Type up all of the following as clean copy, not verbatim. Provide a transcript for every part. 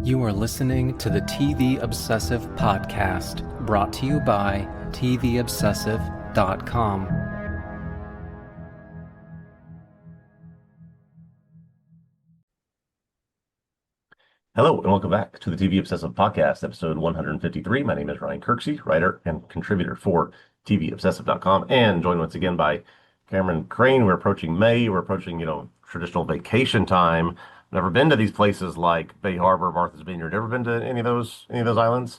You are listening to the TV Obsessive podcast, brought to you by TVObsessive.com. Hello, and welcome back to the TV Obsessive Podcast, episode 153. My name is Ryan Kirksey, writer and contributor for TVObsessive.com, and joined once again by Cameron Crane. We're approaching May. We're approaching, traditional vacation time. Never been to these places like Bay Harbor, Martha's Vineyard. Ever been to any of those islands?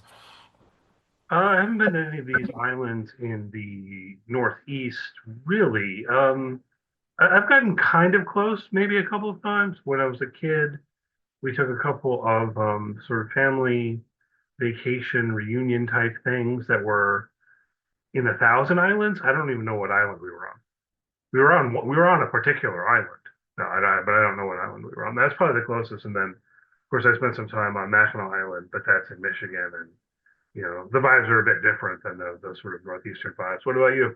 I haven't been to any of these islands in the Northeast, really. I've gotten kind of close, maybe a couple of times. When I was a kid, we took a couple of sort of family vacation reunion type things that were in a Thousand Islands. I don't even know what island we were on. We were on a particular island. No, but I don't know what island we were on. That's probably the closest. And then, of course, I spent some time on Mackinac Island, but that's in Michigan, and the vibes are a bit different than those sort of northeastern vibes. What about you?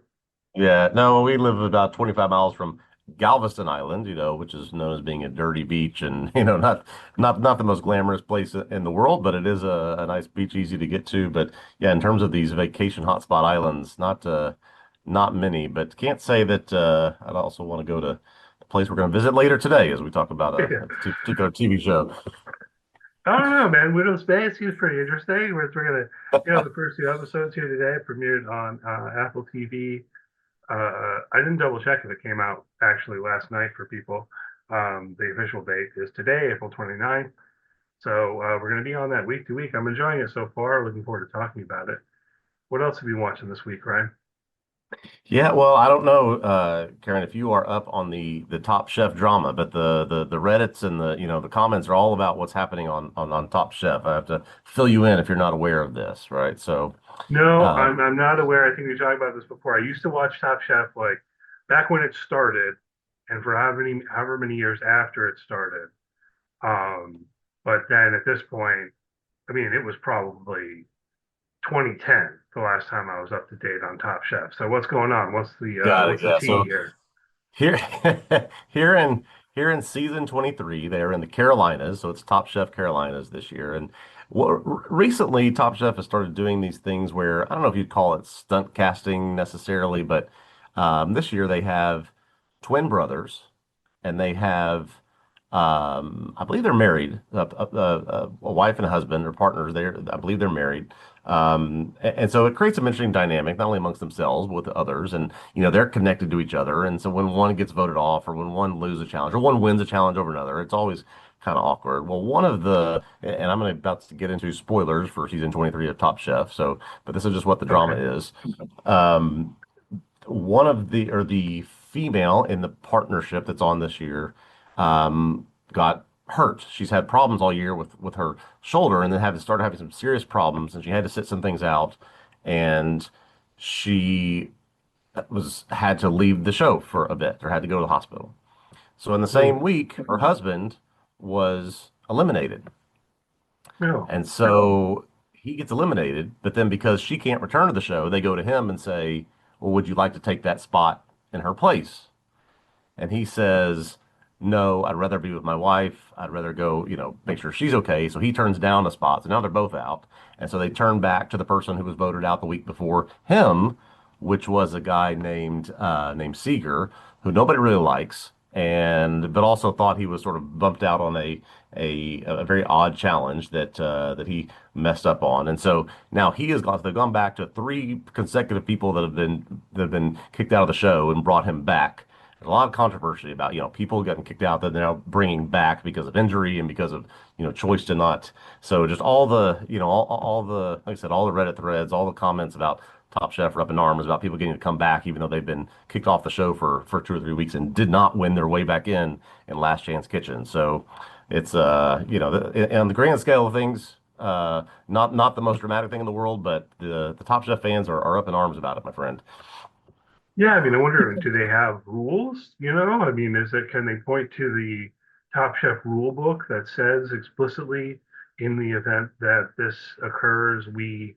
Yeah, no, we live about 25 miles from Galveston Island, which is known as being a dirty beach and, not the most glamorous place in the world, but it is a nice beach, easy to get to. But yeah, in terms of these vacation hotspot islands, not many, but can't say that I'd also want to go to the place we're going to visit later today as we talk about a particular TV show. I don't know, man. Widow's Bay seems pretty interesting. We're gonna, the first two episodes here today premiered on Apple TV. I didn't double check if it came out actually last night for people. The official date is today, April 29th. So we're going to be on that week to week. I'm enjoying it so far. Looking forward to talking about it. What else have you been watching this week, Ryan? Yeah, well, I don't know, Karen, if you are up on the Top Chef drama, but the Reddits and the comments are all about what's happening on Top Chef. I have to fill you in if you're not aware of this, right? So, No, um, I'm not aware. I think we talked about this before. I used to watch Top Chef like back when it started, and for however many years after it started. Um, but then at this point, I mean, it was probably 2010 the last time I was up to date on Top Chef. So what's going on? got it. What's the Yeah. tea So here? here, here in here in season 23, they are in the Carolinas, so it's Top Chef Carolinas this year. And recently, Top Chef has started doing these things where I don't know if you'd call it stunt casting necessarily, but this year they have twin brothers and they have I believe they're married, a wife and a husband or partners. I believe they're married, and so it creates some interesting dynamic, not only amongst themselves but with others, and they're connected to each other. And so when one gets voted off, or when one loses a challenge, or one wins a challenge over another, it's always kind of awkward. Well, and I'm about to get into spoilers for season 23 of Top Chef, but this is just what the drama Okay. is. Um, one of the female in the partnership that's on this year got hurt. She's had problems all year with her shoulder, and then started having some serious problems, and she had to sit some things out, and she was had to leave the show for a bit, or had to go to the hospital. So in the Hmm. same week, her husband was eliminated. No. And so he gets eliminated, but then because she can't return to the show, they go to him and say, "Well, would you like to take that spot in her place?" And he says, "No, I'd rather be with my wife. I'd rather go, make sure she's okay." So he turns down a spot. So now they're both out. And so they turn back to the person who was voted out the week before him, which was a guy named Seeger, who nobody really likes, but also thought he was sort of bumped out on a very odd challenge that he messed up on. And so now they've gone back to three consecutive people that have been kicked out of the show and brought him back. There's a lot of controversy about, people getting kicked out that they're now bringing back because of injury and because of, choice to not. So just all the, like I said, all the Reddit threads, all the comments about Top Chef are up in arms about people getting to come back, even though they've been kicked off the show for 2 or 3 weeks and did not win their way back in Last Chance Kitchen. So it's, on the grand scale of things, not the most dramatic thing in the world, but the Top Chef fans are up in arms about it, my friend. Yeah, I mean, I wonder, do they have rules? I mean, can they point to the Top Chef rule book that says explicitly in the event that this occurs, we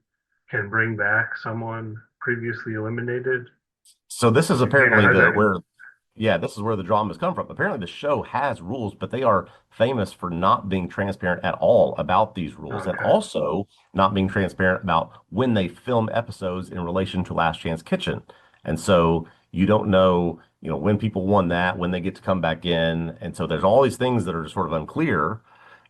can bring back someone previously eliminated? So this is Yeah, apparently has the that, where yeah, this is where the dramas come from. Apparently, the show has rules, but they are famous for not being transparent at all about these rules and Okay. also not being transparent about when they film episodes in relation to Last Chance Kitchen. And so you don't know, when people won that, when they get to come back in. And so there's all these things that are just sort of unclear.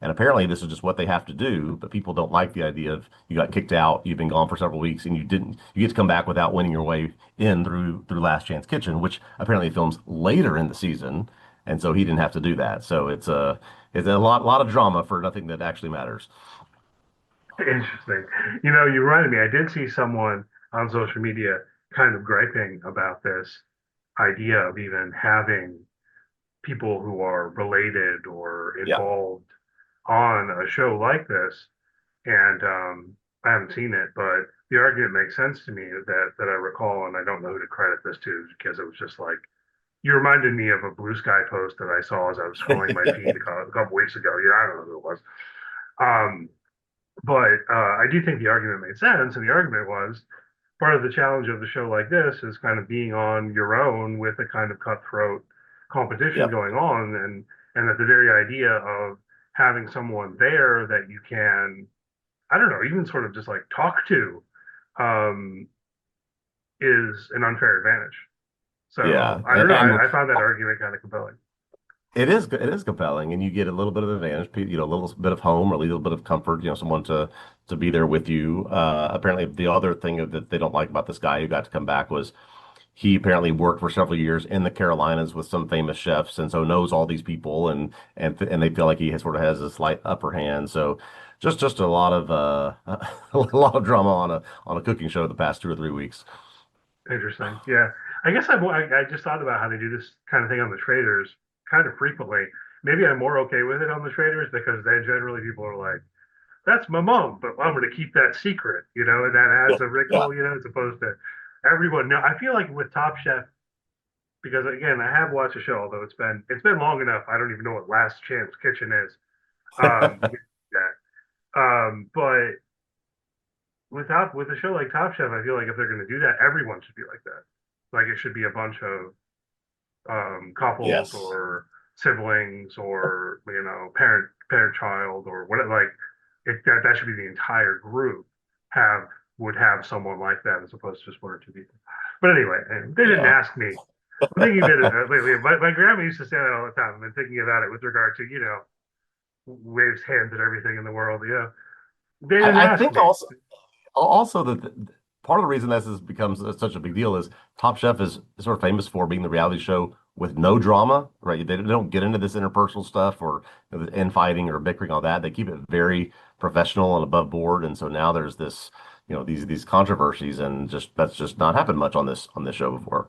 And apparently, this is just what they have to do, but people don't like the idea of you got kicked out, you've been gone for several weeks, and you get to come back without winning your way in through Last Chance Kitchen, which apparently films later in the season, and so he didn't have to do that. So it's a lot of drama for nothing that actually matters. Interesting. You reminded me, I did see someone on social media kind of griping about this idea of even having people who are related or Yeah. involved on a show like this. And I haven't seen it, but the argument makes sense to me that I recall, and I don't know who to credit this to because it was just like you reminded me of a Blue Sky post that I saw as I was scrolling my feed a couple weeks ago. I don't know who it was. Um, but I do think the argument made sense, and the argument was part of the challenge of the show like this is kind of being on your own with a kind of cutthroat competition Yeah. going on, and that the very idea of having someone there that you can, I don't know, even sort of just like talk to, um, is an unfair advantage. So Yeah. I don't know. I found that argument kind of compelling. It is compelling, and you get a little bit of advantage, a little bit of home or a little bit of comfort, someone to be there with you. Apparently, the other thing that they don't like about this guy who got to come back was he apparently worked for several years in the Carolinas with some famous chefs, and so knows all these people, and they feel like he sort of has a slight upper hand. So just a lot of a lot of drama on a cooking show the past 2 or 3 weeks. Interesting. Yeah. I just thought about how they do this kind of thing on the traders kind of frequently. Maybe I'm more okay with it on the traders because then generally people are like, that's my mom, but I'm going to keep that secret, and that Yeah, adds a yeah, wrinkle, as opposed to everyone. No, I feel like with Top Chef, because again, I have watched the show, although it's been long enough. I don't even know what Last Chance Kitchen is. Yeah. But with a show like Top Chef, I feel like if they're going to do that, everyone should be like that. Like it should be a bunch of couples yes, or siblings or parent child or what like that should be the entire group have would have someone like that as opposed to just one or two people. But anyway, they didn't yeah. ask me. I'm thinking of it lately. My grandma used to say that all the time. I've been thinking about it with regard to waves hands and everything in the world. They didn't I ask think me. also that part of the reason this becomes such a big deal is Top Chef is sort of famous for being the reality show with no drama, right? They don't get into this interpersonal stuff or the infighting or bickering, all that. They keep it very professional and above board. And so now there's this, these controversies, and just that's just not happened much on this show before.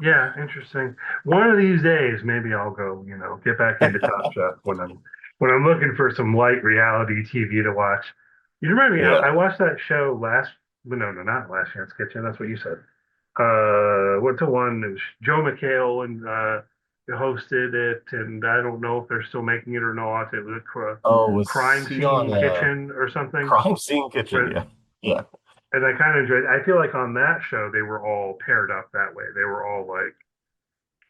Yeah, interesting. One of these days, maybe I'll go, get back into Top Chef when I'm looking for some light reality TV to watch. You remind me, I Yeah. watched that show well, no, not Last Chance Kitchen. That's what you said. What's the one? It was Joe McHale and hosted it, and I don't know if they're still making it or not. It was a Oh, was crime he on scene kitchen or something. Crime Scene Kitchen? Where, Yeah. Yeah. and I kind of enjoyed. I feel like on that show they were all paired up that way. They were all like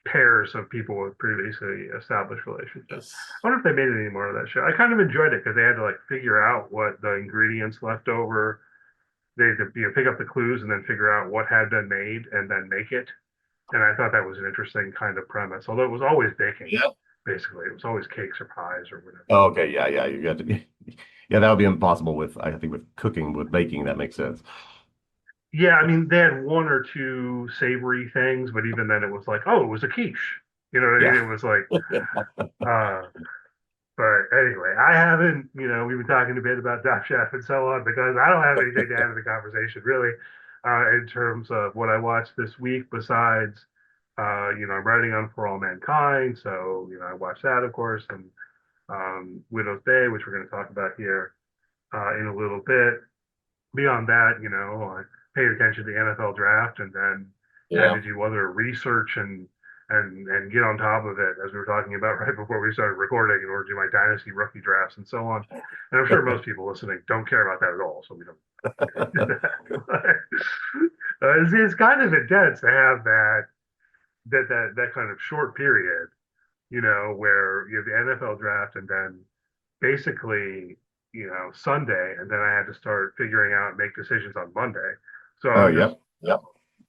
pairs of people with previously established relationships. Yes. I wonder if they made any more of that show. I kind of enjoyed it because they had to like figure out what the ingredients left over. They had to pick up the clues and then figure out what had been made and then make it. And I thought that was an interesting kind of premise. Although it was always baking, Yeah. basically, it was always cakes or pies or whatever. Oh, okay. Yeah. Yeah. You got to. Yeah, that would be impossible with, I think, with cooking, with baking, that makes sense. Yeah, I mean, they had one or two savory things, but even then, it was like, oh, it was a quiche. You know what I Yeah. mean? It was like, uh, but anyway, I haven't, we've been talking a bit about Top Chef and so on because I don't have anything to add to the conversation really, in terms of what I watched this week besides, I'm writing on For All Mankind. So, I watched that, of course, and Widow's Bay, which we're going to talk about here in a little bit. Beyond that, I paid attention to the NFL draft and then had Yeah. to do other research and get on top of it as we were talking about right before we started recording in order to do my dynasty rookie drafts and so on. And I'm sure most people listening don't care about that at all, so we don't do that. It's kind of intense to have that that kind of short period, where you have the NFL draft and then basically, Sunday, and then I had to start figuring out and make decisions on Monday. So Oh, I'm just yep.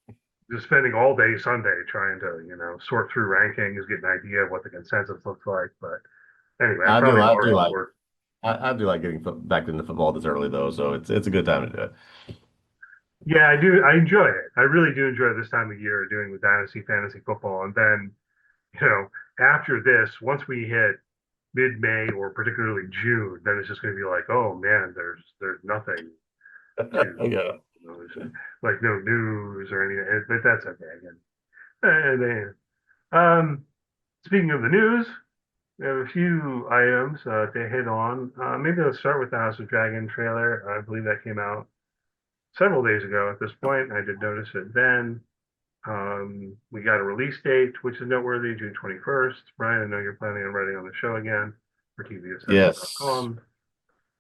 Yep. just spending all day Sunday trying to, sort through rankings, get an idea of what the consensus looks like. But anyway, that's I do. probably I more do of a like. work. I do like getting back into football this early though, so it's a good time to do it. Yeah, I do. I enjoy it. I really do enjoy this time of year doing the dynasty fantasy football. And then, you know, after this, once we hit mid-May or particularly June, then it's just going to be like, oh man, there's nothing to, Yeah. there's like no news or anything. But that's okay again. And then, um, speaking of the news, we have a few items to hit on. Maybe let's start with the House of Dragon trailer. I believe that came out several days ago at this point. I did notice it then. We got a release date, which is noteworthy, June 21st. Brian, I know you're planning on writing on the show again for Yes. TVObscast.com.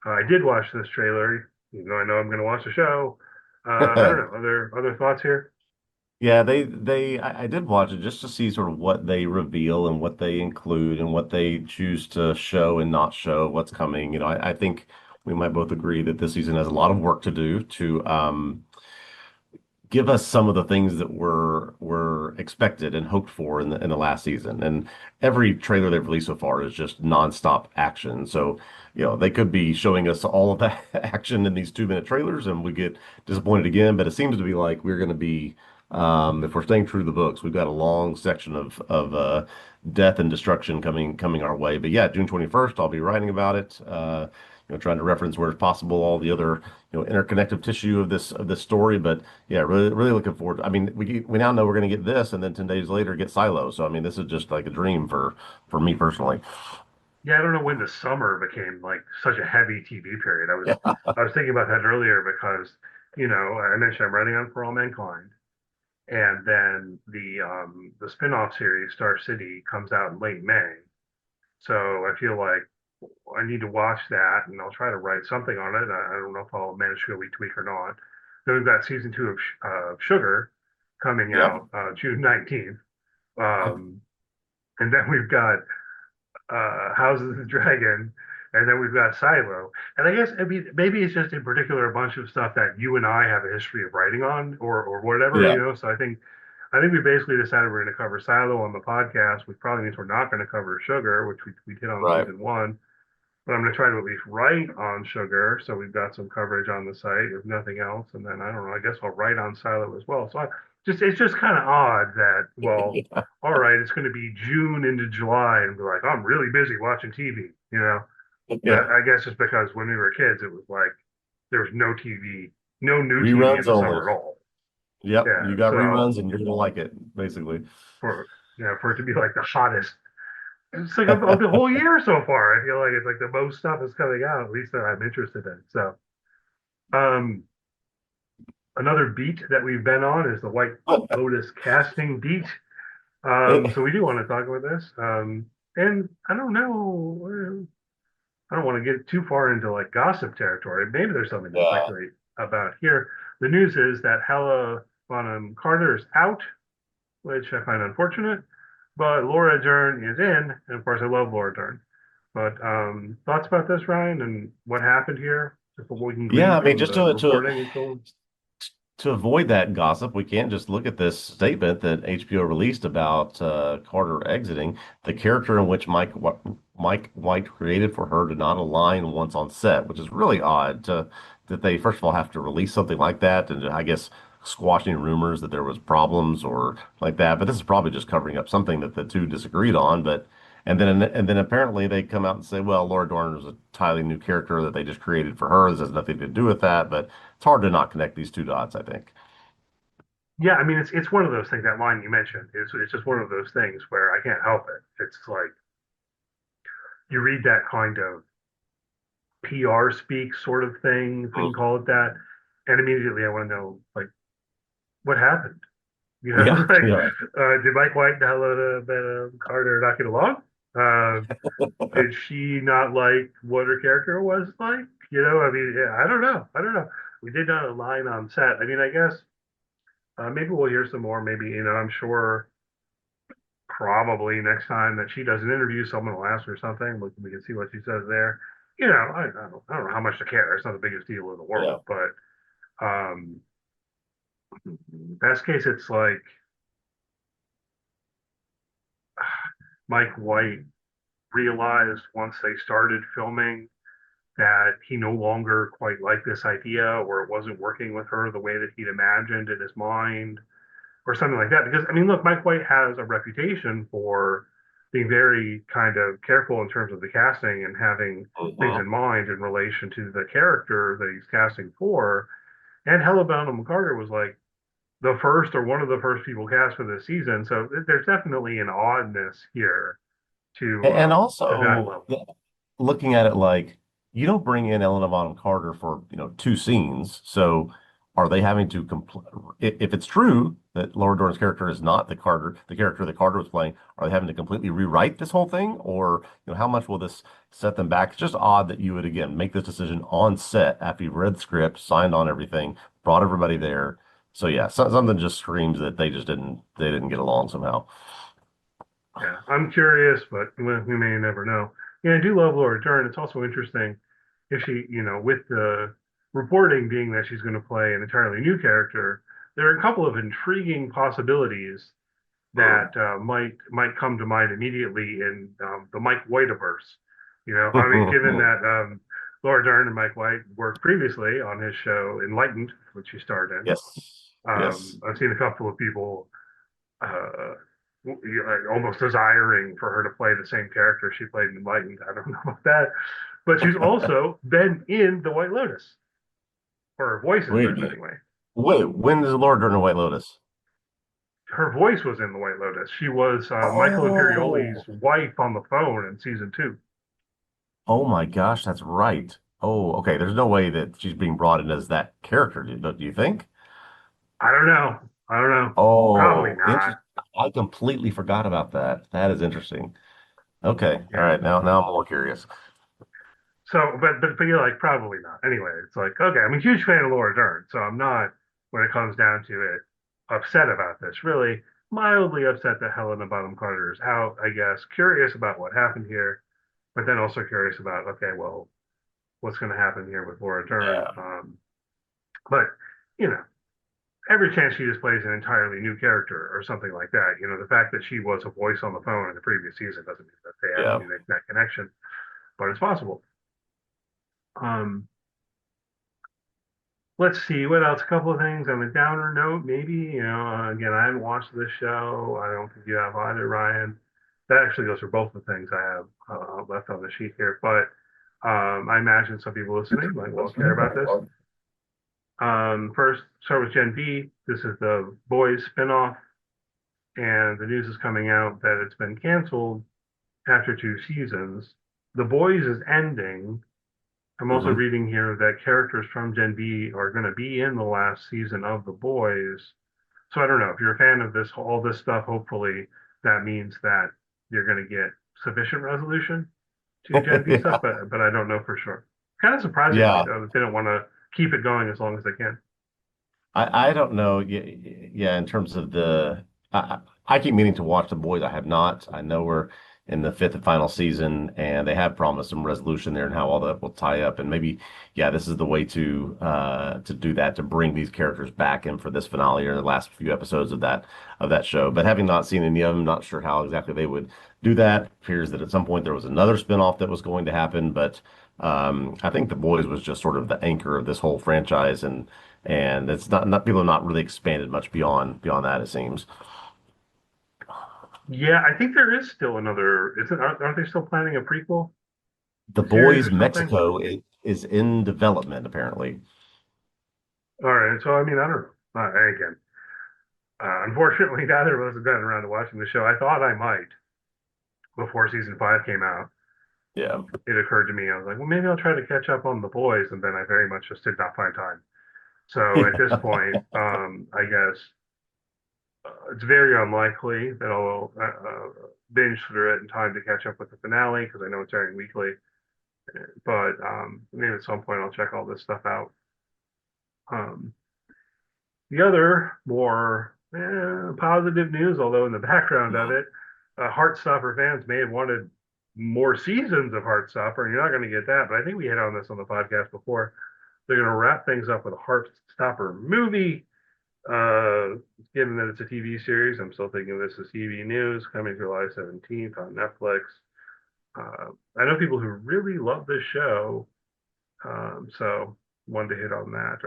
I did watch this trailer, even though I know I'm going to watch the show. I don't know. Other thoughts here? Yeah, I did watch it just to see sort of what they reveal and what they include and what they choose to show and not show, what's coming. I think we might both agree that this season has a lot of work to do to give us some of the things that were expected and hoped for in the last season. And every trailer they've released so far is just nonstop action. So, they could be showing us all of that action in these 2-minute trailers and we get disappointed again. But it seems to be like we're going to be, if we're staying true to the books, we've got a long section of death and destruction coming our way. But yeah, June 21st, I'll be writing about it. Trying to reference where it's possible all the other interconnective tissue of this story. But yeah, really really looking forward I mean, we now know we're going to get this, and then 10 days later get Silo. So I mean, this is just like a dream for me personally. Yeah, I don't know when the summer became like such a heavy TV period. I was Yeah. I was thinking about that earlier because, I mentioned I'm writing on For All Mankind. And then the spin-off series Star City comes out in late May. So I feel like I need to watch that, and I'll try to write something on it. I don't know if I'll manage to go week to week or not. Then we've got season 2 of Sugar coming Yep. out June 19th. And then we've got Houses of the Dragon, and then we've got Silo. And I guess, I mean, maybe it's just in particular a bunch of stuff that you and I have a history of writing on, or whatever, Yeah. So I think we basically decided we're going to cover Silo on the podcast, which probably means we're not going to cover Sugar, which we did on Right. season 1. But I'm going to try to at least write on Sugar, so we've got some coverage on the site, if nothing else. And then I don't know. I guess I'll write on Silo as well. So it's just kind of odd that, well, Yeah. all right, it's going to be June into July, and be like, I'm really busy watching TV. But Yeah. I guess it's because when we were kids, it was like there was no TV, no new TV in Reruns the only. summer at all. Yep. Yeah, You got so reruns and you're gonna like it, basically. for it to be like the hottest, it's like of the whole year so far. I feel like it's like the most stuff is coming out, at least that I'm interested in. So, um, another beat that we've been on is the White Lotus casting beat. It, So we do want to talk about this. And I don't know, I don't want to get too far into like gossip territory. Maybe there's something to yeah. speculate about here. The news is that Hella Bonham Carter is out, which I find unfortunate. But Laura Dern is in, and of course I love Laura Dern. But thoughts about this, Ryan, and what happened here? Just what we can glean Yeah, I mean, from just the to reporting and so on. to avoid that gossip, we can't just look at this statement that HBO released about Carter exiting. The character in which Mike White created for her did not align once on set, which is really odd that they first of all have to release something like that, and I guess squashing rumors that there was problems or like that. But this is probably just covering up something that the two disagreed on. But and then apparently they come out and say, well, Laura Dorn is a entirely new character that they just created for her. This has nothing to do with that. But it's hard to not connect these two dots, I think. Yeah, I mean it's one of those things. That line you mentioned it's just one of those things where I can't help it. It's like you read that kind of PR speak sort of thing, if we can Mm. call it that, and immediately I want to know like what happened. Yeah, Like yeah, did Mike White and Helena Carter not get along? Uh, did she not like what her character was like? I mean, yeah, I don't know. I don't know. We did not align on set. I mean, I guess maybe we'll hear some more. Maybe I'm sure. probably next time that she does an interview, someone will ask her something. We can see what she says there. You know, I don't know how much to care. It's not the biggest deal in the Yeah. world, but best case, it's like Mike White realized once they started filming that he no longer quite liked this idea, or it wasn't working with her the way that he'd imagined in his mind, or something like that. Because I mean, look, Mike White has a reputation for being very kind of careful in terms of the casting and having things in mind in relation to the character that he's casting for. And Helena Bonham Carter was like the first or one of the first people cast for this season, so there's definitely an oddness here And to that also level. looking at it like you don't bring in Helena Bonham Carter for, two scenes. So are they having to if it's true that Laura Dern's character is not the character that Carter was playing, are they having to completely rewrite this whole thing? Or, how much will this set them back? It's just odd that you would again make this decision on set after you've read the script, signed on everything, brought everybody there. So yeah, something just screams that they didn't get along somehow. Yeah, I'm curious, but we may never know. Yeah, I do love Laura Dern. It's also interesting if she, with the reporting being that she's going to play an entirely new character, there are a couple of intriguing possibilities that might come to mind immediately in the Mike Whiteverse. I mean, given that Laura Dern and Mike White worked previously on his show Enlightened, which he starred in. Yes. Yes. I've seen a couple of people uh, almost desiring for her to play the same character she played in Enlightened. I don't know about that, but she's also been in the White Lotus, or her voice has Wait a been minute. anyway. Wait, when is Laura Dern in White Lotus? Her voice was in the White Lotus. She was Michael Oh, Imperioli's wife on the phone in season two. oh my gosh, that's right. Oh, okay. There's no way that she's being brought in as that character, do you think? I don't know. I don't know. Probably Oh, not. interesting. I completely forgot about that. That is interesting. Okay. All Yeah. right. Now I'm more curious. So, but you're like probably not. Anyway, it's like okay. I'm a huge fan of Laura Dern, so I'm not when it comes down to it upset about this. Really mildly upset that Helena Bonham Carter is out. I guess curious about what happened here, but then also curious about okay, well, what's going to happen here with Laura Dern? Yeah. But you know, every chance she just plays an entirely new character or something like that. The fact that she was a voice on the phone in the previous season doesn't mean that they Yeah. actually make that connection, but it's possible. Um, let's see what else. A couple of things on a downer note, maybe. Again, I haven't watched this show. I don't think you have either, Ryan. That actually goes for both the things I have left on the sheet here. But I imagine some people listening might well care about this. First, start with Gen V. This is the Boys spinoff, and the news is coming out that it's been canceled after 2 seasons. The Boys is ending. I'm also Hmm. reading here that characters from Gen V are going to be in the last season of The Boys. So I don't know if you're a fan of all this stuff. Hopefully, that means that you're going to get sufficient resolution to Gen V stuff, Yeah. but I don't know for sure. Kind of surprising to me Yeah. though that they don't want to keep it going as long as they can. I don't know. Yeah, yeah, in terms of I keep meaning to watch The Boys. I have not. I know we're in the fifth and final season, and they have promised some resolution there and how all that will tie up. And maybe, yeah, this is the way to do that, to bring these characters back in for this finale or the last few episodes of that show. But having not seen any of them, not sure how exactly they would do that. Appears that at some point there was another spinoff that was going to happen, but I think The Boys was just sort of the anchor of this whole franchise, and it's not people have not really expanded much beyond that, it seems. Yeah, I think there is still another. Isn't aren't they still planning a prequel The series Boys or something? Mexico is in development apparently. All right, so I mean, I don't know. Again, unfortunately, neither of us have gotten around to watching the show. I thought I might before season five came out. Yeah. It occurred to me, I was like, well, maybe I'll try to catch up on the boys, and then I very much just did not find time. So at this point, I guess it's very unlikely that I'll binge through it in time to catch up with the finale because I know it's airing weekly. But maybe at some point I'll check all this stuff out. Um, the other more positive news, although in the background of it, Heartstopper fans may have wanted more seasons of Heartstopper, and you're not going to get that. But I think we hit on this on the podcast before. They're going to wrap things up with a Heartstopper movie. Given that it's a TV series, I'm still thinking this is TV news coming July 17th on Netflix. I know people who really love this show, so wanted to hit on that.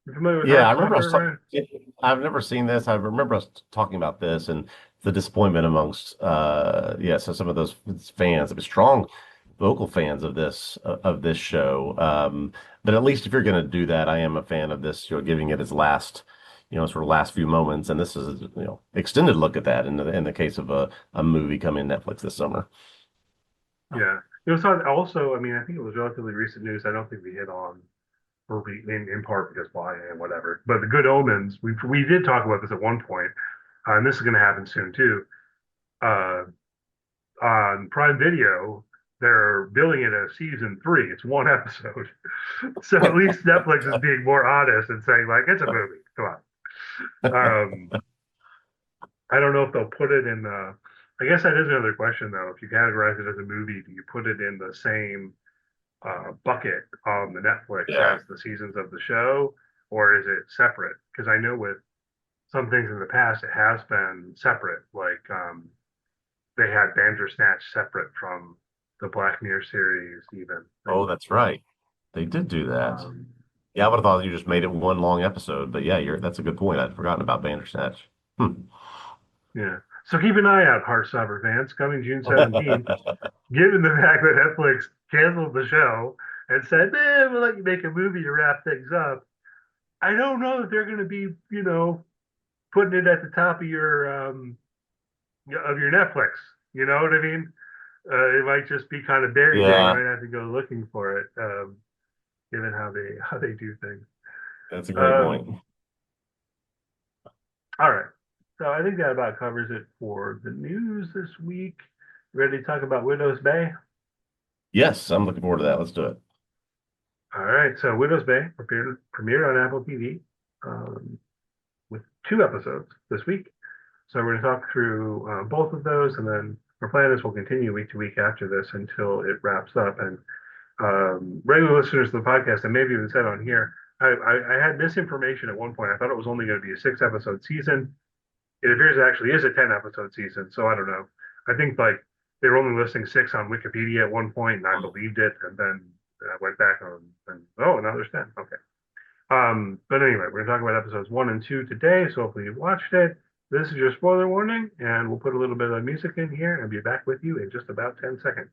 You familiar with Yeah, I remember Heartstopper, Ryan? I've never seen this. I remember us talking about this and the disappointment amongst so some of those fans, I mean, strong vocal fans of this show. But at least if you're going to do that, I am a fan of this, giving it its last, sort of last few moments. And this is, extended look at that in the case of a movie coming to Netflix this summer. Yeah. It was also, I mean, I think it was relatively recent news. I don't think we hit on, or in part because why and whatever. But the Good Omens, we did talk about this at one point, and this is going to happen soon too. Uh, on Prime Video, they're billing it as season 3. It's one episode, so at least Netflix is being more honest and saying like it's a movie. Come on. I don't know if they'll put it in the. I guess that is another question though. If you categorize it as a movie, do you put it in the same bucket on the Netflix Yeah. as the seasons of the show, or is it separate? Because I know with some things in the past, it has been separate. Like they had Bandersnatch separate from the Black Mirror series, even. Oh, that's right. They did do that. Um, Yeah, I would have thought you just made it one long episode, but yeah, that's a good point. I'd forgotten about Bandersnatch. Hmm. yeah. So keep an eye out, Heartstopper fans, coming June 17th. Given the fact that Netflix canceled the show and said, we'll let you make a movie to wrap things up. I don't know if they're going to be, putting it at the top of your Netflix. You know what I mean? It might just be kind of buried there. You Yeah, might have to go looking for it, given how they do things. that's a great point. Um, all right. So I think that about covers it for the news this week. Ready to talk about Widow's Bay? Yes, I'm looking forward to that. Let's do it. All right. So Widow's Bay premiered on Apple TV with 2 episodes this week. So we're going to talk through both of those, and then our plan is we'll continue week to week after this until it wraps up. And regular listeners to the podcast, and maybe even said on here, I had misinformation at one point. I thought it was only going to be a 6-episode season. It appears it actually is a 10-episode season. So I don't know. I think like they were only listing 6 on Wikipedia at one point, and I believed it, and then I went back on and now there's 10. Okay. But anyway, we're gonna talk about episodes 1 and 2 today. So hopefully you've watched it. This is your spoiler warning, and we'll put a little bit of music in here and be back with you in just about 10 seconds.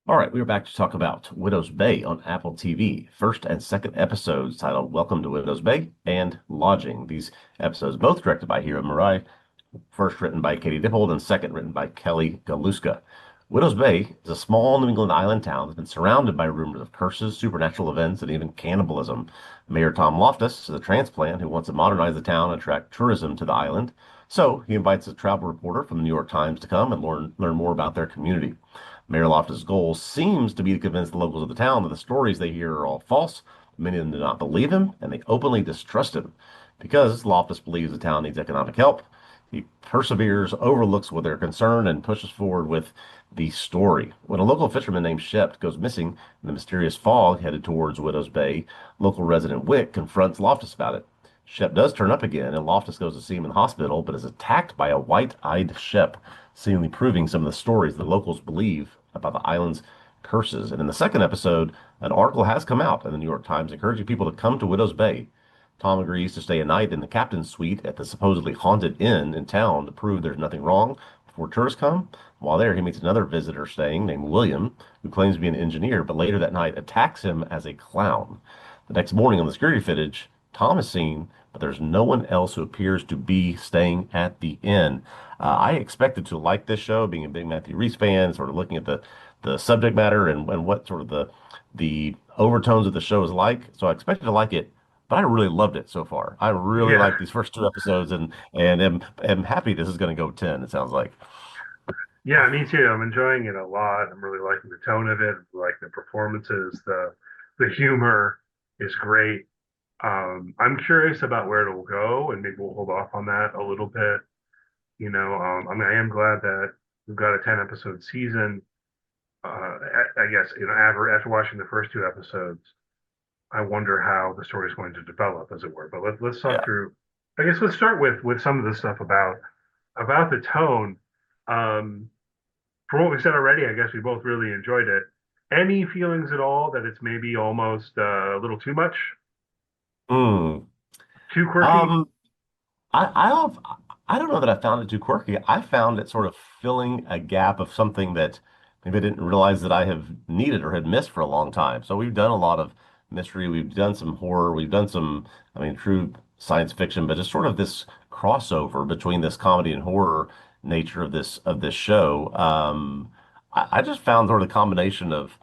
All right, we are back to talk about Widow's Bay on Apple TV. First and second episodes titled Welcome to Widow's Bay and Lodging. These episodes both directed by Hiro Murai, first written by Katie Dippold and second written by Kelly Galuska. Widow's Bay is a small New England island town that's been surrounded by rumors of curses, supernatural events, and even cannibalism. Mayor Tom Loftus is a transplant who wants to modernize the town and attract tourism to the island. So he invites a travel reporter from the New York Times to come and learn more about their community. Mayor Loftus' goal seems to be to convince the locals of the town that the stories they hear are all false. Many of them do not believe him, and they openly distrust him. Because Loftus believes the town needs economic help, he perseveres, overlooks what they're concerned, and pushes forward with the story. When a local fisherman named Shep goes missing in the mysterious fog headed towards Widow's Bay, local resident Wick confronts Loftus about it. Shep does turn up again, and Loftus goes to see him in the hospital, but is attacked by a white-eyed Shep, seemingly proving some of the stories that locals believe about the island's curses. And in the second episode, an article has come out in the New York Times encouraging people to come to Widow's Bay. Tom agrees to stay a night in the captain's suite at the supposedly haunted inn in town to prove there's nothing wrong before tourists come. While there, he meets another visitor staying named William, who claims to be an engineer, but later that night attacks him as a clown. The next morning on the security footage, Tom is seen, but there's no one else who appears to be staying at the inn. I expected to like this show, being a big Matthew Rhys fan, sort of looking at the subject matter and what sort of the overtones of the show is like. So I expected to like it but I really loved it so far. I really Yeah. like these first two episodes, and am happy this is going to go 10. It sounds like. Yeah, me too. I'm enjoying it a lot. I'm really liking the tone of it, like the performances, the humor is great. I'm curious about where it'll go, and maybe we'll hold off on that a little bit. I mean, I am glad that we've got a 10 episode season. I guess, after watching the first two episodes, I wonder how the story is going to develop, as it were. But let's talk Yeah. through. I guess let's start with some of the stuff about the tone. Um, from what we said already, I guess we both really enjoyed it. Any feelings at all that it's maybe almost a little too much, Mm. too quirky? Um, I I don't know that I found it too quirky. I found it sort of filling a gap of something that maybe I didn't realize that I have needed or had missed for a long time. So we've done a lot of mystery, we've done some horror, we've done some, I mean, true science fiction, but just sort of this crossover between this comedy and horror nature of this show. I just found sort of the combination of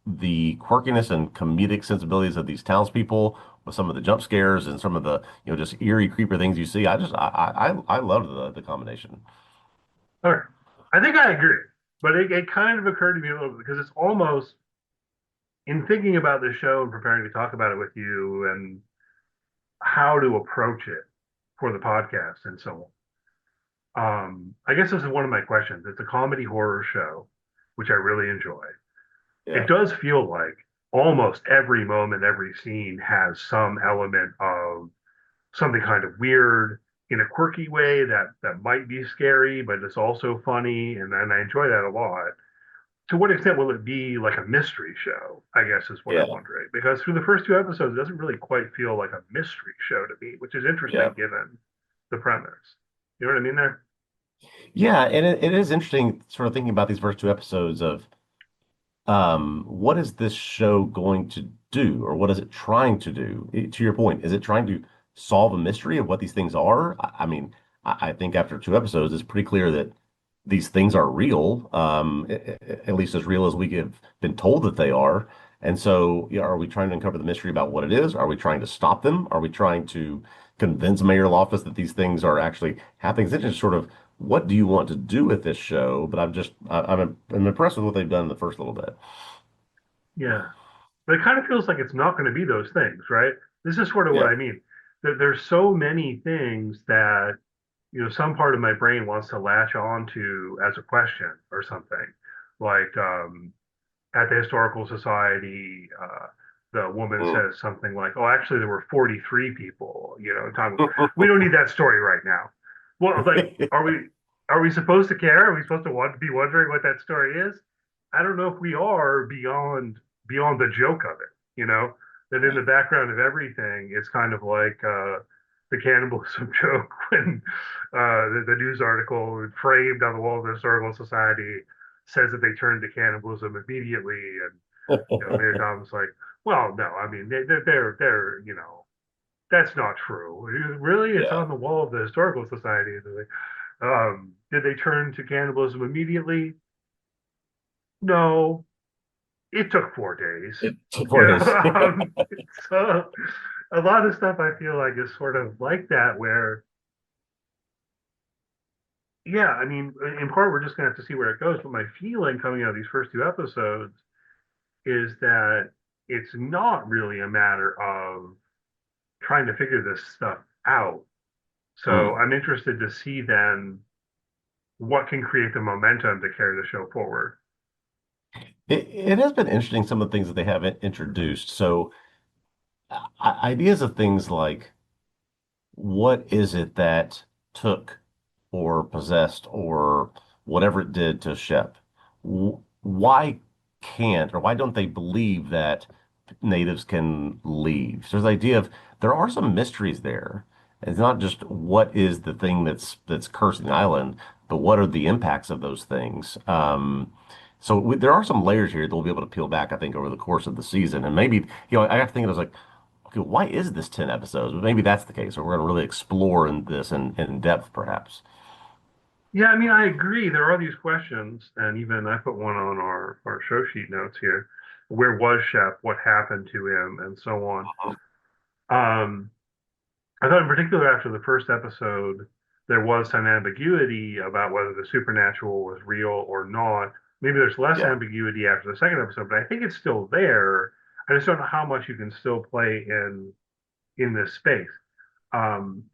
the quirkiness and comedic sensibilities of these townspeople with some of the jump scares and some of the, just eerie creeper things you see. I loved the combination. Okay. I think I agree, but it kind of occurred to me a little bit because it's almost in thinking about this show and preparing to talk about it with you and how to approach it for the podcast and so on. I guess this is one of my questions. It's a comedy horror show, which I really enjoy. It Yeah. does feel like almost every moment, every scene has some element of something kind of weird in a quirky way that might be scary, but it's also funny, and I enjoy that a lot. To what extent will it be like a mystery show? I guess is what I'm Yeah. wondering. Because through the first two episodes, it doesn't really quite feel like a mystery show to me, which is Yeah. interesting given the premise. You know what I mean there? Yeah. And it is interesting sort of thinking about these first two episodes of what is this show going to do, or what is it trying to do? To your point, is it trying to solve a mystery of what these things are? I mean, I think after two episodes, it's pretty clear that these things are real, at least as real as we have been told that they are. And so, are we trying to uncover the mystery about what it is? Are we trying to stop them? Are we trying to convince mayoral office that these things are actually happening? It's just sort of what do you want to do with this show? But I'm impressed with what they've done in the first little bit. Yeah. But it kind of feels like it's not going to be those things, right? This is sort of what Yeah. I mean. There's so many things that, some part of my brain wants to latch on to as a question or something. Like at the Historical Society, the woman Mm. says something like, "Oh, actually, there were 43 people." Time. We don't need that story right now. Well, like, are we supposed to care? Are we supposed to want to be wondering what that story is? I don't know if we are beyond the joke of it. That in the background of everything, it's kind of like the cannibalism joke when the news article framed on the wall of the Historical Society says that they turned to cannibalism immediately, and Mayor Tom's like, well, no, I mean they're that's not true. Really, it's Yeah. on the wall of the Historical Society. They're like, did they turn to cannibalism immediately? No, it took 4 days. It, 4 days. So a lot of stuff I feel like is sort of like that, where yeah, I mean, in part we're just gonna have to see where it goes. But my feeling coming out of these first two episodes is that it's not really a matter of trying to figure this stuff out. So Mm. I'm interested to see then what can create the momentum to carry the show forward. It has been interesting some of the things that they have introduced. So ideas of things like what is it that took or possessed or whatever it did to Shep? Why can't or why don't they believe that natives can leave? So there's the idea of there are some mysteries there. It's not just what is the thing that's cursing the island, but what are the impacts of those things? There are some layers here that we'll be able to peel back, I think, over the course of the season. And maybe, I have to think of it as like, okay, why is this 10 episodes? But maybe that's the case, or we're going to really explore in depth, perhaps. Yeah, I mean, I agree. There are these questions, and even I put one on our show sheet notes here. Where was Shep? What happened to him? And so on. Um, I thought in particular after the first episode, there was some ambiguity about whether the supernatural was real or not. Maybe there's less Yeah. ambiguity after the second episode, but I think it's still there. I just don't know how much you can still play in this space.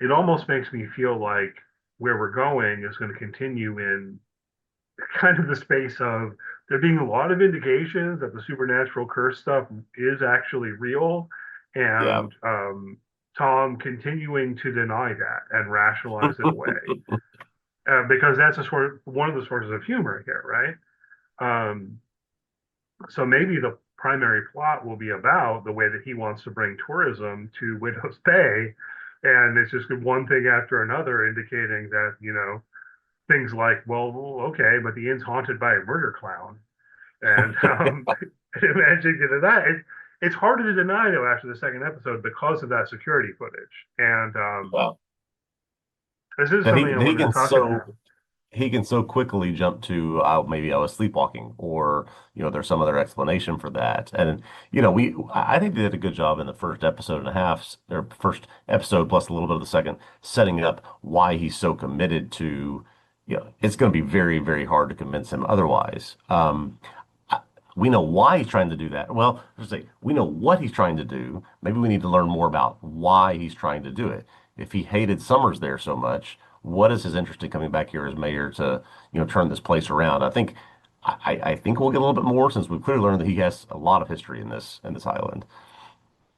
It almost makes me feel like where we're going is going to continue in kind of the space of there being a lot of indications that the supernatural curse stuff is actually real, Yeah. and Tom continuing to deny that and rationalize it away, because that's one of the sources of humor here, right? Um, so maybe the primary plot will be about the way that he wants to bring tourism to Widow's Bay, and it's just one thing after another indicating that things like, well, okay, but the inn's haunted by a murder clown, and imagining to that, it's harder to deny though after the second episode because of that security footage, and Wow. this is That something I he wanted to can talk about. he can so quickly jump to maybe I was sleepwalking, or there's some other explanation for that. And I think they did a good job in the first episode and a half, or first episode plus a little bit of the second, setting up why he's so committed to, it's going to be very, very hard to convince him otherwise. We know why he's trying to do that. Well, let's say we know what he's trying to do. Maybe we need to learn more about why he's trying to do it. If he hated Summers there so much, what is his interest in coming back here as mayor to, turn this place around? I think we'll get a little bit more since we've clearly learned that he has a lot of history in this island.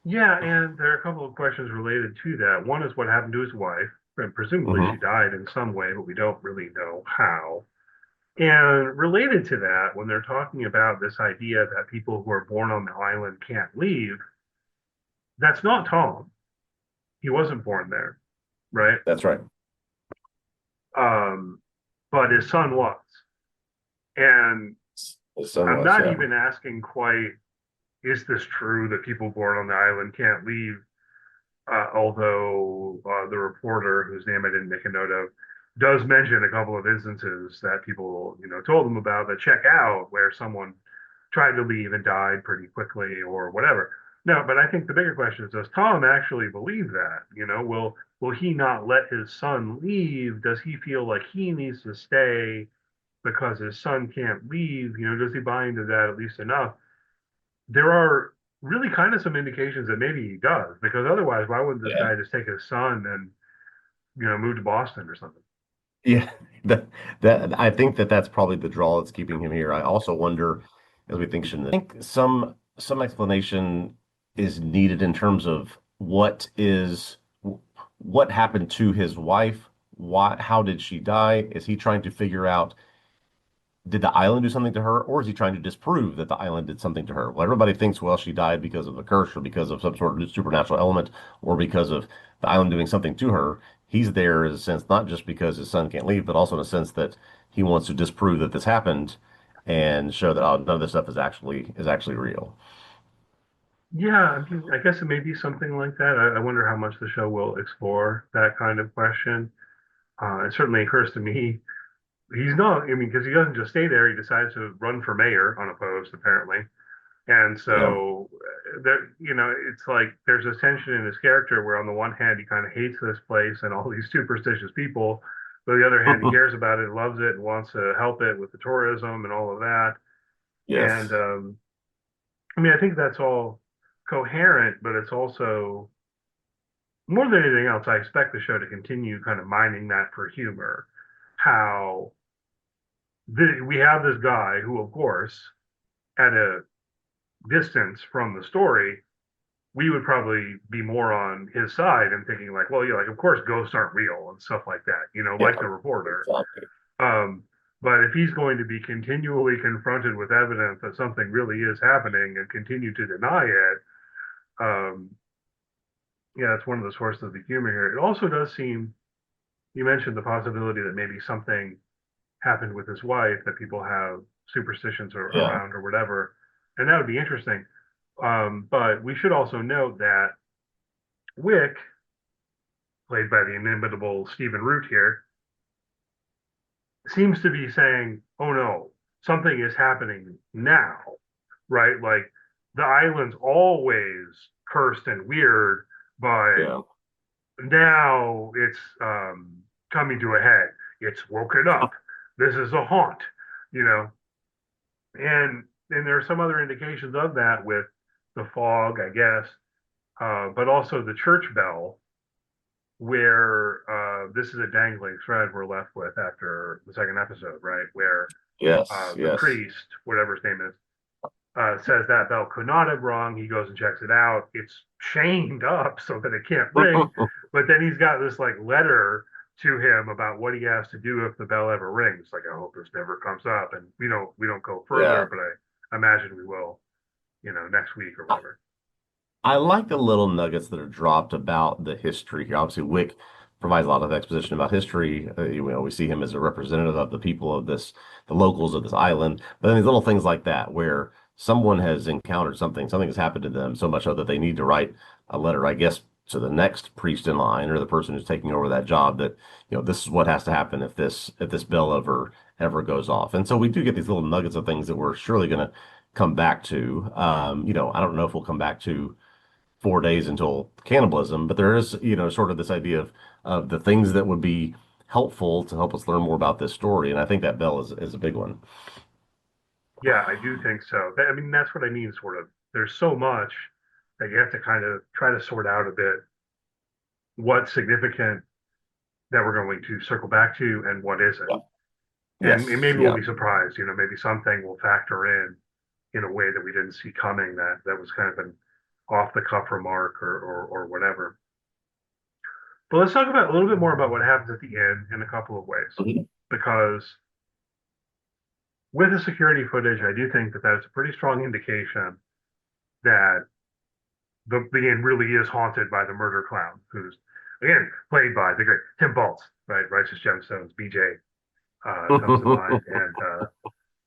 Yeah, and there are a couple of questions related to that. One is what happened to his wife, and presumably she Hmm. died in some way, but we don't really know how. And related to that, when they're talking about this idea that people who are born on the island can't leave, that's not Tom. He wasn't born there, right? That's right. Um, but his son was. And His son I'm was, not yeah. even asking quite, is this true that people born on the island can't leave? Although the reporter, whose name I didn't make a note of, does mention a couple of instances that people, told them about that check out where someone tried to leave and died pretty quickly or whatever. No, but I think the bigger question is, does Tom actually believe that? Will he not let his son leave? Does he feel like he needs to stay because his son can't leave? Does he buy into that at least enough? There are really kind of some indications that maybe he does, because otherwise, why wouldn't this Yeah. guy just take his son and move to Boston or something? Yeah, that I think that's probably the draw that's keeping him here. I also wonder, as we think, I think some explanation is needed in terms of what happened to his wife. How did she die? Is he trying to figure out, did the island do something to her, or is he trying to disprove that the island did something to her? Well, everybody thinks, well, she died because of a curse or because of some sort of supernatural element or because of the island doing something to her. He's there in a sense, not just because his son can't leave, but also in a sense that he wants to disprove that this happened and show that none of this stuff is actually real. Yeah, I mean, I guess it may be something like that. I wonder how much the show will explore that kind of question. It certainly occurs to me he's not. I mean, because he doesn't just stay there; he decides to run for mayor unopposed, apparently. And Yeah. so there, it's like there's this tension in his character where on the one hand he kind of hates this place and all these superstitious people, but on the other hand he cares about it, loves it, and wants to help it with the tourism and all of that. And Yes. I mean, I think that's all coherent, but it's also more than anything else, I expect the show to continue kind of mining that for humor. How we have this guy who, of course, at a distance from the story, we would probably be more on his side and thinking like, well, yeah, like of course ghosts aren't real and stuff like that, like Yeah. the reporter. Exactly. Um, but if he's going to be continually confronted with evidence that something really is happening and continue to deny it, um, yeah, it's one of the sources of the humor here. It also does seem, you mentioned the possibility that maybe something happened with his wife that people have superstitions Yeah. around or whatever, and that would be interesting. But we should also note that Wick, played by the inimitable Stephen Root here, seems to be saying, "Oh no, something is happening now," right? Like the island's always cursed and weird, But Yeah. now it's coming to a head. It's woken up. This is a haunt, you know. And there are some other indications of that with the fog, I guess, but also the church bell, where this is a dangling thread we're left with after the second episode, right? Where Yes. the Yes. priest, whatever his name is, says that bell could not have rung. He goes and checks it out. It's chained up so that it can't ring. But then he's got this like letter to him about what he has to do if the bell ever rings. Like, I hope this never comes up. And we don't go Yeah. further, but I imagine we will, next week or whatever. I like the little nuggets that are dropped about the history here. Obviously, Wick provides a lot of exposition about history. We see him as a representative of the people of this, the locals of this island. But then these little things like that, where someone has encountered something, something has happened to them, so much so that they need to write a letter, I guess, to the next priest in line or the person who's taking over that job. That this is what has to happen if this bell ever goes off. And so we do get these little nuggets of things that we're surely going to come back to. I don't know if we'll come back to 4 days until cannibalism, but there is, sort of this idea of the things that would be helpful to help us learn more about this story. And I think that bell is a big one. Yeah, I do think so. I mean, that's what I mean, sort of. There's so much that you have to kind of try to sort out a bit what's significant that we're going to circle back to and what isn't. Yeah. And Yes. maybe we'll Yeah. be surprised, maybe something will factor in a way that we didn't see coming, that was kind of an off the cuff remark or whatever. But let's talk about a little bit more about what happens at the end in a couple of ways. Mhm. Because with the security footage, I do think that that's a pretty strong indication that the inn really is haunted by the murder clown, who's again played by the great Tim Baltz, right? Righteous Gemstones, BJ comes to mind,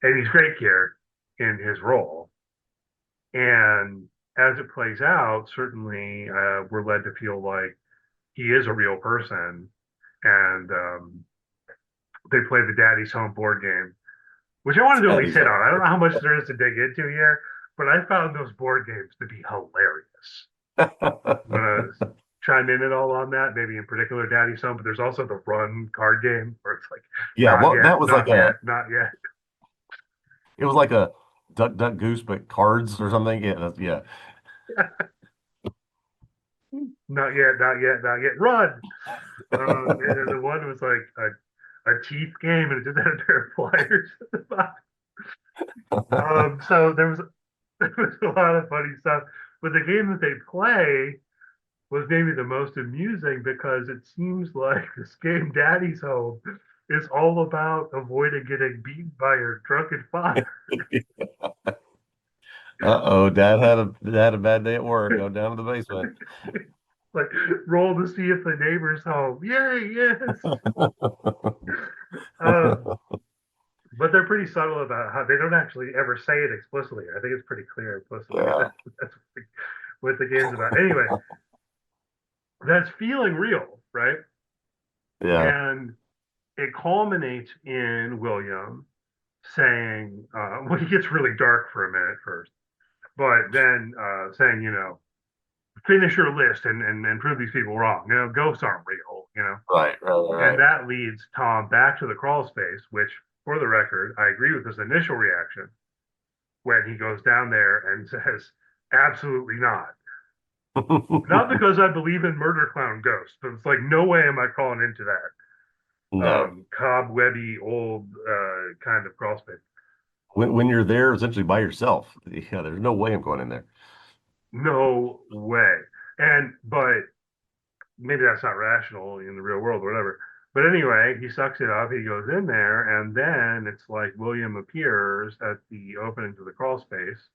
and he's great here in his role. And as it plays out, certainly we're led to feel like he is a real person, and they play the Daddy's Home board game, which I wanted to at least Daddy's hit home. on. I don't know how much there is to dig into here, but I found those board games to be hilarious. Want to chime in at all on that? Maybe in particular Daddy's Home, but there's also the Run card game where it's like, Yeah, not well, yet, that was like not yet, not yet. it was like a duck, duck, goose, but cards or something. Yeah, yeah. Not yet, not yet, not yet. Run. And then the one was like a teeth game, and it just had a pair of pliers at the bottom. So there was a lot of funny stuff. But the game that they play was maybe the most amusing because it seems like this game, Daddy's Home, is all about avoiding getting beaten by your drunken father. Uh-oh, Dad had a bad day at work. Go down to the basement. Like, roll to see if the neighbor's home. Yay, yes. Um, but they're pretty subtle about how they don't actually ever say it explicitly. I think it's pretty clear implicitly. Yeah. That's what the game's about. Anyway, that's feeling real, right? Yeah. And it culminates in William saying, well, he gets really dark for a minute first, but then saying, finish your list and prove these people wrong. Ghosts aren't real. And Right. that leads Tom back to the crawl space, which, for the record, I agree with his initial reaction when he goes down there and says, absolutely not. Not because I believe in murder clown ghosts, but it's like, no way am I crawling into that No. cobwebby old kind of crawl space. When you're there essentially by yourself, yeah, there's no way I'm going in there. No way. But maybe that's not rational in the real world or whatever. But anyway, he sucks it up. He goes in there, and then it's like William appears at the opening to the crawl space,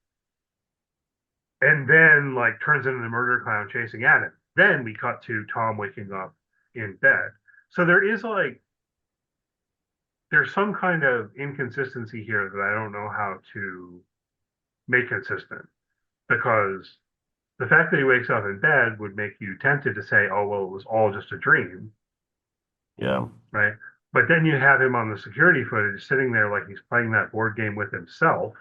and then like turns into the murder clown chasing at him. Then we cut to Tom waking up in bed. So there's some kind of inconsistency here that I don't know how to make consistent, because the fact that he wakes up in bed would make you tempted to say, oh, well, it was all just a dream, Yeah. right? But then you have him on the security footage sitting there like he's playing that board game with himself.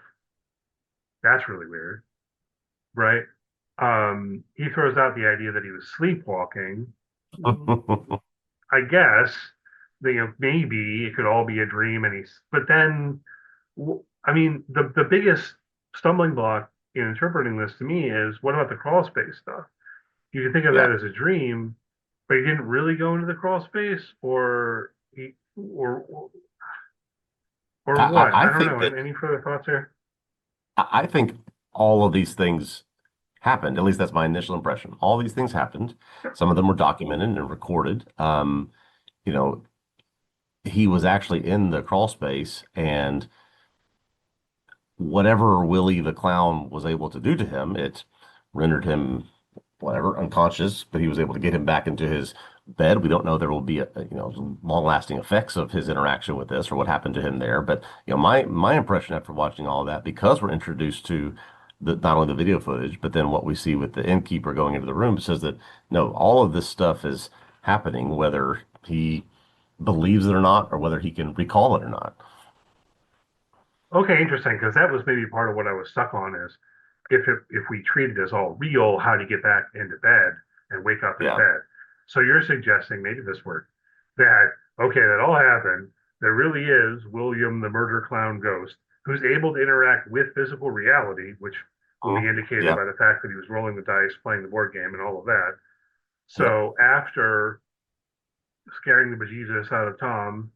That's really weird, right? He throws out the idea that he was sleepwalking. I guess, maybe it could all be a dream, but then, I mean, the biggest stumbling block in interpreting this to me is what about the crawl space stuff? You can think of Yeah. that as a dream, but he didn't really go into the crawl space, or what? I I don't think know. that Any further thoughts here? I think all of these things happened. At least that's my initial impression. All these things happened. Some of them were documented and recorded. You know, he was actually in the crawl space, and whatever Willie the clown was able to do to him, it rendered him whatever unconscious, but he was able to get him back into his bed. We don't know there will be long-lasting effects of his interaction with this or what happened to him there. But my impression after watching all of that, because we're introduced to the not only the video footage, but then what we see with the innkeeper going into the room says that no, all of this stuff is happening, whether he believes it or not, or whether he can recall it or not. Okay, interesting, because that was maybe part of what I was stuck on is if we treat it as all real, how do you get back into bed and wake up in Yeah. bed? So you're suggesting maybe this worked that okay, that all happened. There really is William the murder clown ghost who's able to interact with physical reality, which would be Mhm. indicated Yeah. by the fact that he was rolling the dice, playing the board game, and all of that. Yep. So after scaring the bejesus out of Tom,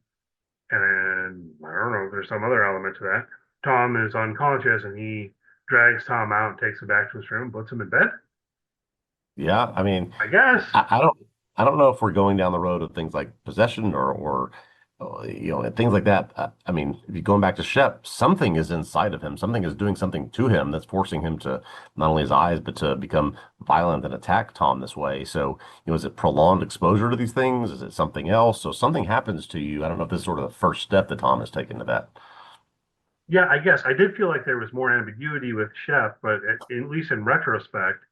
and I don't know if there's some other element to that. Tom is unconscious and he drags Tom out and takes him back to his room, puts him in bed. Yeah. I mean, I guess. I don't know if we're going down the road of things like possession or things like that. I mean, if you're going back to Shep, something is inside of him. Something is doing something to him that's forcing him to not only his eyes, but to become violent and attack Tom this way. So, is it prolonged exposure to these things? Is it something else? So something happens to you. I don't know if this is sort of the first step that Tom has taken to that. Yeah, I guess I did feel like there was more ambiguity with Shep, but at least in retrospect,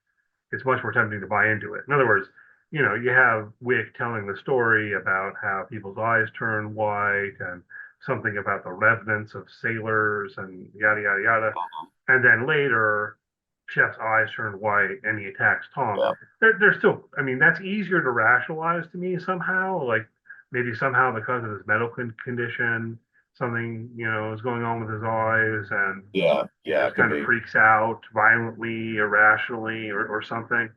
it's much more tempting to buy into it. In other words, you have Wick telling the story about how people's eyes turn white and something about the revenants of sailors and yada yada yada. And then later, Chef's eyes turn white and he attacks Tom. Yeah. They're still, I mean, that's easier to rationalize to me somehow. Like maybe somehow because of his medical condition, something, is going on with his eyes and Yeah. he Yeah. just It could kind of be. freaks out violently, irrationally, or something.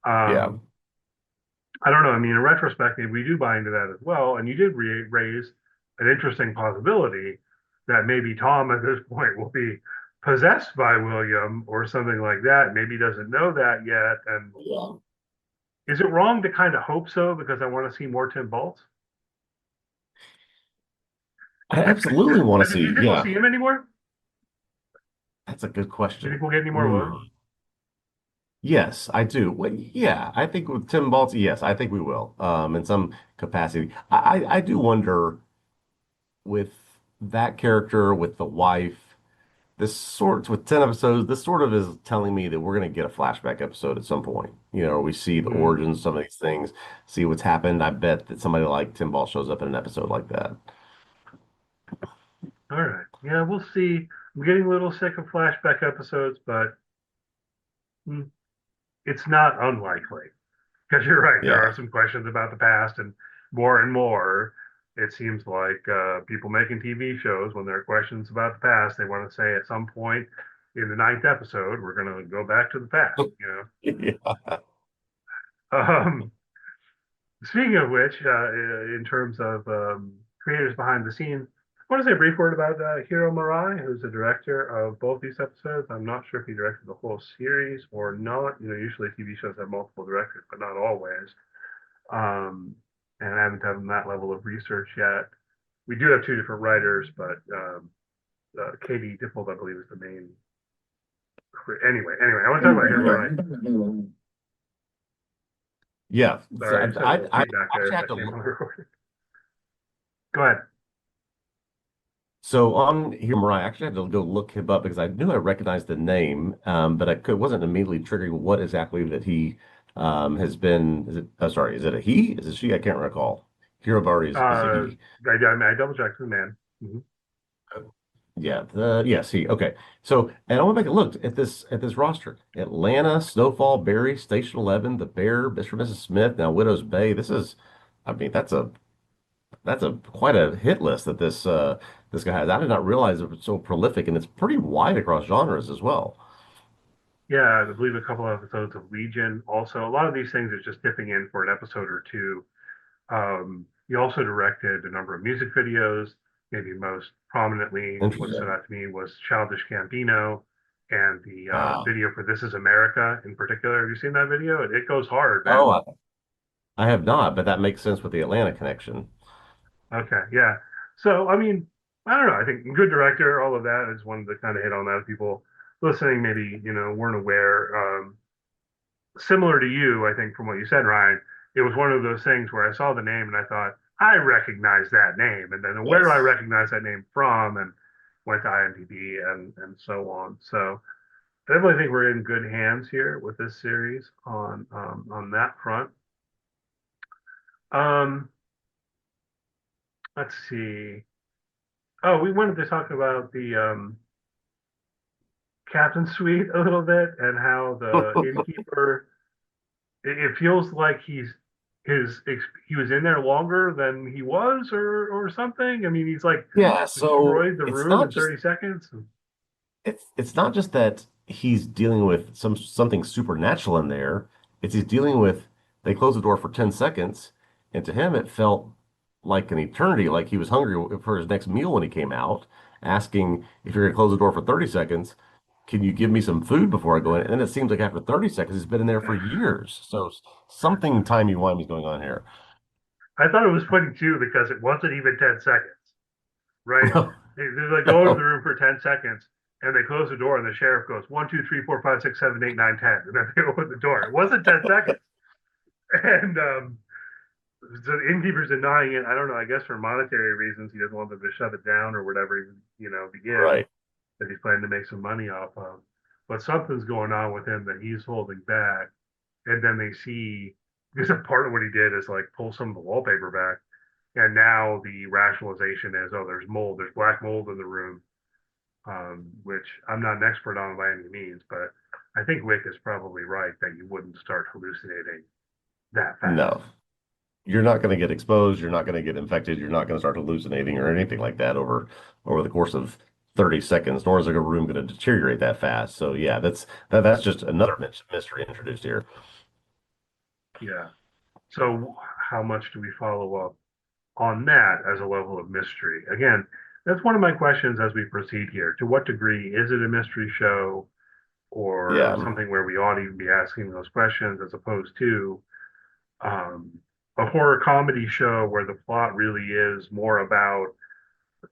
Yeah. Um, I don't know. I mean, in retrospect, maybe we do buy into that as well. And you did raise an interesting possibility that maybe Tom at this point will be possessed by William or something like that. Maybe he doesn't know that yet. And Yeah. is it wrong to kind of hope so because I want to see more Tim Baltz? I absolutely want to Do you see. think we'll Yeah. see him anymore? That's a good Do you think question. we'll get any more Hmm. William? Yes, I do. Well, yeah, I think with Tim Baltz, yes, I think we will, in some capacity. I do wonder with that character, with the wife, with 10 episodes, this sort of is telling me that we're going to get a flashback episode at some point. We see the Mm, origins of some of these things, see what's happened. I bet that somebody like Tim Baltz shows up in an episode like that. all right. Yeah, we'll see. I'm getting a little sick of flashback episodes, but mm, it's not unlikely. Because you're right, there Yeah. are some questions about the past, and more, it seems like people making TV shows, when there are questions about the past, they want to say at some point in the ninth episode, we're going to go back to the past. Yeah. Um, Speaking of which, in terms of creators behind the scenes, I want to say a brief word about Hiro Murai, who's the director of both these episodes. I'm not sure if he directed the whole series or not. Usually TV shows have multiple directors, but not always. Um, and I haven't done that level of research yet. We do have two different writers, but Katie Dippold, I believe, is the main. Anyway, I want to talk about Hiro Murai. Yeah. So Sorry, I just had a little I feedback there actually if have that to came on look. the recording. Go ahead. So on here, Mariah, I actually had to go look him up because I knew I recognized the name, but wasn't immediately triggering what exactly that he has been. Is it? Sorry, is it a he? Is it she? I can't recall. Hirobari is a Uh, he. I double checked the man. Mhm. See, okay. So, and I went back and looked at this roster. Atlanta, Snowfall, Barry, Station 11, The Bear, Mr. and Mrs. Smith, now Widow's Bay. This is, I mean, that's a quite a hit list that this guy has. I did not realize it was so prolific, and it's pretty wide across genres as well. Yeah, I believe a couple of episodes of Legion. Also, a lot of these things is just dipping in for an episode or two. He also directed a number of music videos. Maybe most prominently, what stood Interesting. out to me was Childish Gambino and the Uh, video for This Is America in particular. Have you seen that video? It goes hard, man. oh, I have not, but that makes sense with the Atlanta connection. Okay, yeah. So, I mean, I don't know. I think good director, all of that. I just wanted to kind of hit on that. People listening maybe, weren't aware. Similar to you, I think, from what you said, Ryan, it was one of those things where I saw the name and I thought, I recognize that name. And then where do I Yes. recognize that name from? And went to IMDb and so on. So definitely think we're in good hands here with this series on that front. Um, let's see. Oh, we wanted to talk about the captain suite a little bit and how the innkeeper it feels like he was in there longer than he was or something. I mean, he's like Yeah, so destroyed the room in 30 seconds. it's not just that he's dealing with something supernatural in there. It's he's dealing with they closed the door for 10 seconds, and to him it felt like an eternity, like he was hungry for his next meal when he came out, asking if you're gonna close the door for 30 seconds, can you give me some food before I go in? And then it seems like after 30 seconds he's been in there for years. So something timey-wimey's going on here. I thought it was funny too because it wasn't even 10 seconds, right? No, They like go into no. the room for 10 seconds and they close the door and the sheriff goes 1, 2, 3, 4, 5, 6, 7, 8, 9, 10, and then they open the door. It wasn't 10 seconds. And so the innkeeper's denying it. I don't know. I guess for monetary reasons, he doesn't want them to shut it down or whatever he begins Right. that he's planning to make some money off of. But something's going on with him that he's holding back. And then they see because a part of what he did is like pull some of the wallpaper back. And now the rationalization is, oh, there's mold, there's black mold in the room, which I'm not an expert on by any means, but I think Wick is probably right that you wouldn't start hallucinating that fast. No. You're not going to get exposed. You're not going to get infected. You're not going to start hallucinating or anything like that over the course of 30 seconds, nor is a room going to deteriorate that fast. So yeah, that's just another mystery introduced here. Yeah. So how much do we follow up on that as a level of mystery? Again, that's one of my questions as we proceed here. To what degree is it a mystery show or Yeah. something where we ought to even be asking those questions as opposed to um, a horror comedy show where the plot really is more about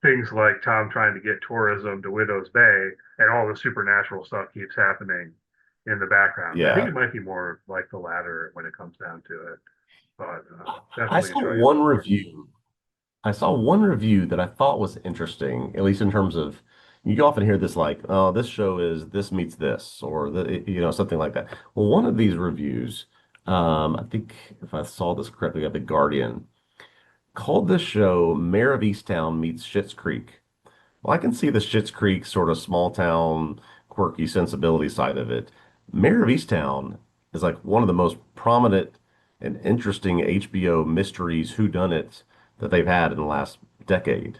things like Tom trying to get tourism to Widow's Bay and all the supernatural stuff keeps happening in the background. I think Yeah. it might be more like the latter when it comes down to it, but I definitely saw enjoyable. one review. I saw one review that I thought was interesting, at least in terms of you often hear this like, oh, this show is this meets this, or something like that. Well, one of these reviews, I think if I saw this correctly, at The Guardian, called this show Mayor of Easttown meets Schitt's Creek. Well, I can see the Schitt's Creek sort of small town, quirky sensibility side of it. Mayor of Easttown is like one of the most prominent and interesting HBO mysteries whodunits that they've had in the last decade.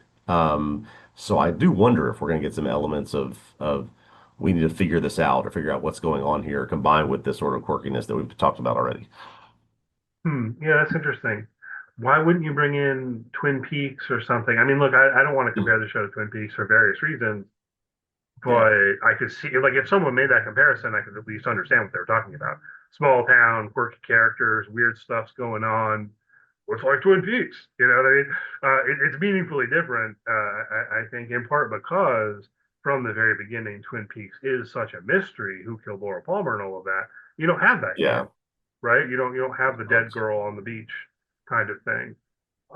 So I do wonder if we're going to get some elements of we need to figure this out or figure out what's going on here, combined with this sort of quirkiness that we've talked about already. Yeah, that's interesting. Why wouldn't you bring in Twin Peaks or something? I mean, look, I don't want to compare the show to Twin Peaks for various reasons, Yeah, but I could see, like, if someone made that comparison, I could at least understand what they were talking about. Small town, quirky characters, weird stuff's going on. What's like Twin Peaks? You know what I mean? It's meaningfully different, I think, in part because from the very beginning, Twin Peaks is such a mystery. Who killed Laura Palmer and all of that? You don't have that here, yeah. right? You don't have the dead girl on the beach kind of thing.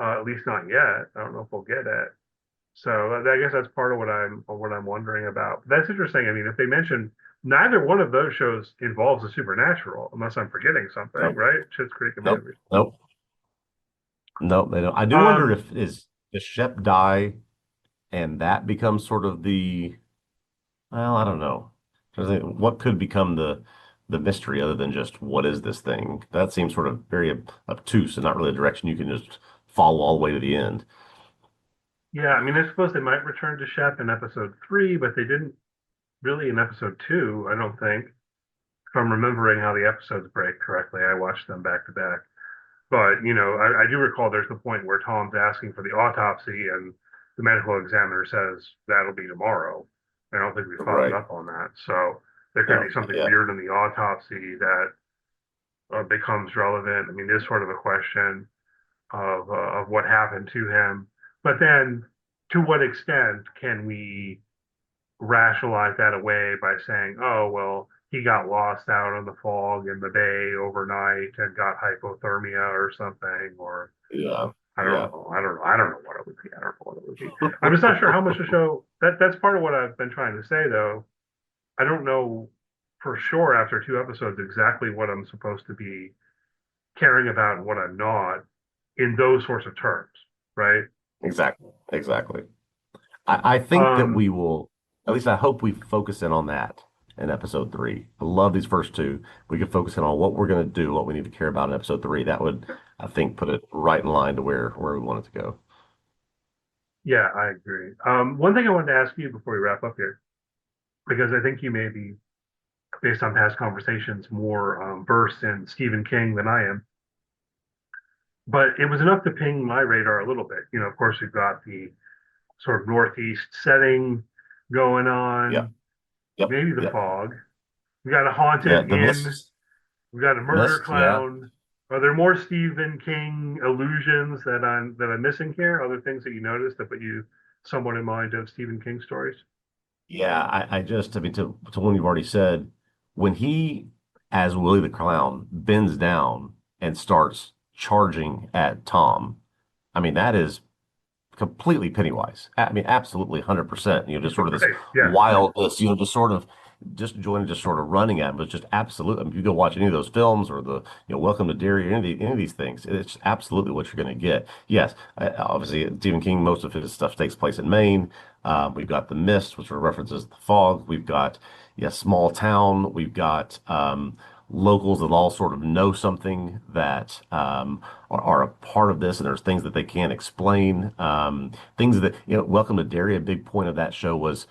At least not yet. I don't know if we'll get it. So I guess that's part of what I'm wondering about. But that's interesting. I mean, if they mention neither one of those shows involves the supernatural, unless I'm forgetting something, Nope, right? Schitt's Creek and nope, Maybe. nope, nope. They don't. I do wonder Um, if is does Shep die and that becomes sort of well, I don't know. What could become the mystery other than just what is this thing? That seems sort of very obtuse and not really a direction you can just follow all the way to the end. Yeah, I mean, I suppose they might return to Shep in episode three, but they didn't really in episode two, I don't think. If I'm remembering how the episodes break correctly, I watched them back to back. But, I do recall there's the point where Tom's asking for the autopsy and the medical examiner says that'll be tomorrow. I don't think we followed Right. up on that. So there could Yeah. be something Yeah. weird in the autopsy that becomes relevant. I mean, there's sort of a question of what happened to him. But then to what extent can we rationalize that away by saying, oh, well, he got lost out in the fog in the bay overnight and got hypothermia or something, or Yeah. I don't Yeah. know. I don't know. I don't know what it would be. I don't know what it would be. I'm just not sure how much the show that's part of what I've been trying to say though. I don't know for sure after two episodes exactly what I'm supposed to be caring about and what I'm not in those sorts of terms, right? Exactly. Exactly. I think that Um, we will, at least I hope we focus in on that in episode three. I love these first two. We can focus in on what we're going to do, what we need to care about in episode three. That would, I think, put it right in line to where we want it to go. yeah, I agree. One thing I wanted to ask you before we wrap up here, because I think you may be, based on past conversations, more versed in Stephen King than I am. But it was enough to ping my radar a little bit. Of course, we've got the sort of northeast setting going Yep. on, Yep. maybe the Yep. fog. We got a Yeah. haunted The inn. mist, We got a murder mist. Yeah. clown. Are there more Stephen King allusions that I'm missing here? Other things that you noticed that put you somewhat in mind of Stephen King stories? Yeah. I mean, to one you've already said, when he, as Willie the Clown, bends down and starts charging at Tom, I mean, that is completely Pennywise. I mean, absolutely 100%. Just sort of this Right. Yeah. wildness, just sort of just joining, just sort of running at him. But just absolutely, I mean, if you go watch any of those films or Welcome to Derry, any of these things, it's absolutely what you're going to get. Yes, obviously, Stephen King, most of his stuff takes place in Maine. We've got The Mist, which references the fog. We've got, yes, small town. We've got locals that all sort of know something that are a part of this, and there's things that they can't explain. Things that, Welcome to Derry, a big point of that show was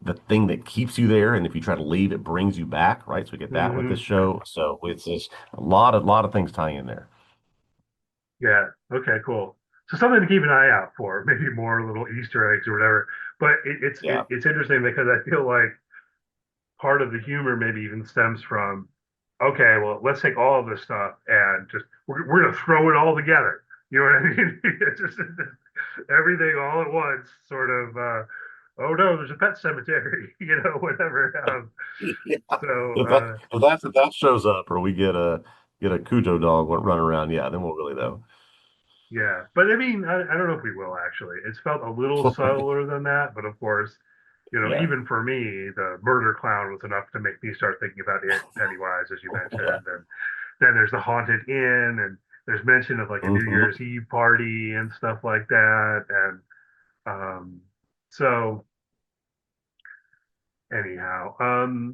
the thing that keeps you there, and if you try to leave, it brings you back, right? So we get that with this Hmm. show. So it's just a lot of things tying in there. Yeah. Okay. Cool. So something to keep an eye out for. Maybe more little Easter eggs or whatever. But Yeah. it's interesting because I feel like part of the humor maybe even stems from, okay, well, let's take all of this stuff and just we're gonna throw it all together. You know what I mean? It's just everything all at once, sort of. Oh no, there's a pet cemetery. Whatever. Yeah. So If that shows up, or we get a Cujo dog running around, yeah, then we'll really know. yeah, but I mean, I don't know if we will actually. It's felt a little subtler than that, but of course, Yeah. even for me, the murder clown was enough to make me start thinking about it, Pennywise, as you Yeah. mentioned, and then there's the haunted inn, and there's mention of like a New Hmm. Year's Eve party and stuff like that, and um, so anyhow,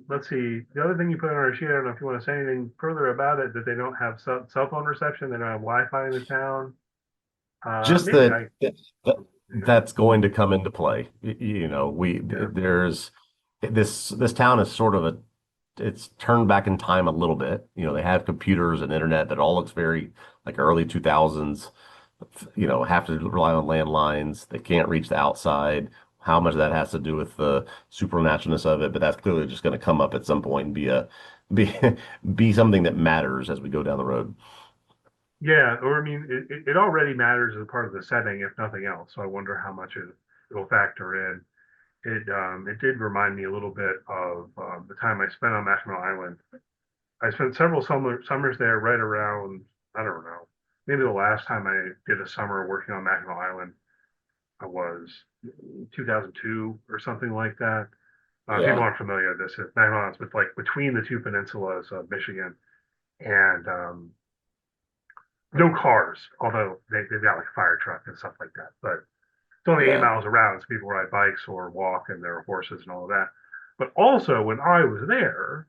let's see. The other thing you put on our sheet, I don't know if you want to say anything further about it, that they don't have cell phone reception, they don't have Wi-Fi in the town. Just Maybe that, I. that's going to come into play. Yeah. There's this town is sort of it's turned back in time a little bit. They have computers and internet that all looks very like early 2000s. Have to rely on landlines. They can't reach the outside. How much of that has to do with the supernaturalness of it, but that's clearly just going to come up at some point and be be something that matters as we go down the road. Yeah, or I mean, it already matters as part of the setting, if nothing else. So I wonder how much it'll factor in. It did remind me a little bit of the time I spent on Mackinac Island. I spent several summers there, right around, I don't know, maybe the last time I did a summer working on Mackinac Island, I was 2002 or something like that. People Yeah. aren't familiar with this. Mackinac Island's with like between the two peninsulas of Michigan, and no cars, although they've got like a fire truck and stuff like that. But It's only 8 Yeah. miles around, so people ride bikes or walk, and there are horses and all of that. But also, when I was there,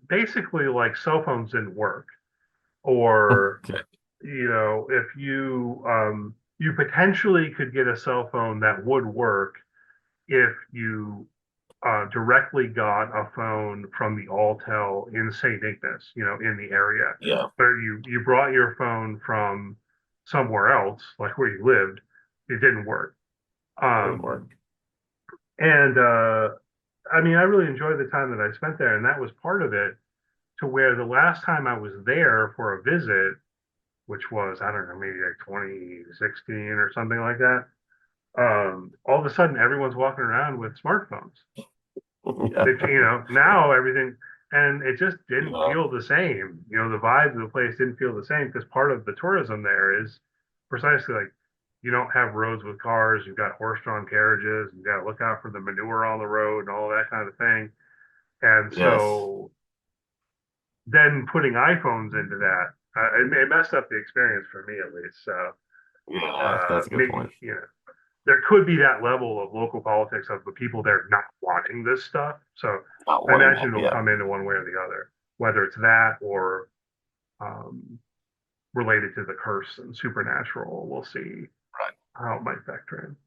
basically, like cell phones didn't work, or Okay. if you potentially could get a cell phone that would work if you directly got a phone from the Alltel in St. Ignace, in the area. Yeah. But you brought your phone from somewhere else, like where you lived, it didn't work. Didn't Um, work. and I mean, I really enjoyed the time that I spent there, and that was part of it. To where the last time I was there for a visit, which was, I don't know, maybe like 2016 or something like that, all of a sudden everyone's walking around with smartphones. Yeah. Now everything, and it just didn't Yeah. feel the same. The vibe of the place didn't feel the same because part of the tourism there is precisely like you don't have roads with cars, you've got horse-drawn carriages, you got to look out for the manure on the road and all that kind of thing. And Yes. so then putting iPhones into that, it messed up the experience for me at least. So Yeah, that's a good maybe point. there could be that level of local politics of the people there not wanting this stuff. So Not I wanting imagine that. it'll Yeah. come into one way or the other, whether it's that or um, related to the curse and supernatural. We'll see Right. how it might factor in.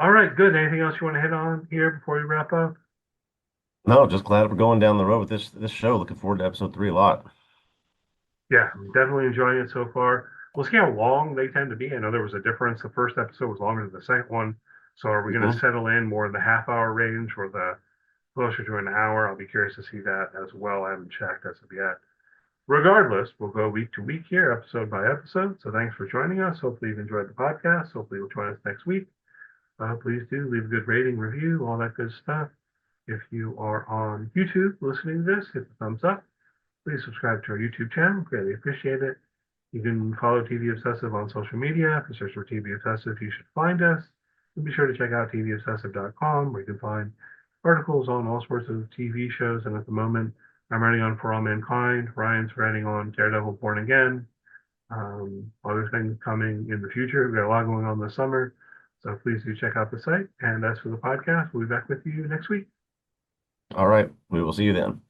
All right, good. Anything else you want to hit on here before we wrap up? No, just glad we're going down the road with this show. Looking forward to episode 3 a lot. Yeah, I'm definitely enjoying it so far. We'll see how long they tend to be. I know there was a difference. The first episode was longer than the second one. So are we going to Hmm. settle in more in the half-hour range or the closer to an hour? I'll be curious to see that as well. I haven't checked as of yet. Regardless, we'll go week to week here, episode by episode. So thanks for joining us. Hopefully you've enjoyed the podcast. Hopefully you'll join us next week. Please do leave a good rating, review, all that good stuff. If you are on YouTube listening to this, hit the thumbs up. Please subscribe to our YouTube channel. Greatly appreciate it. You can follow TV Obsessive on social media. If you search for TV Obsessive, you should find us. And be sure to check out TVObsessive.com, where you can find articles on all sorts of TV shows. And at the moment, I'm writing on For All Mankind. Ryan's writing on Daredevil Born Again. Other things coming in the future. We've got a lot going on this summer. So please do check out the site. And as for the podcast, we'll be back with you next week. All right. We will see you then.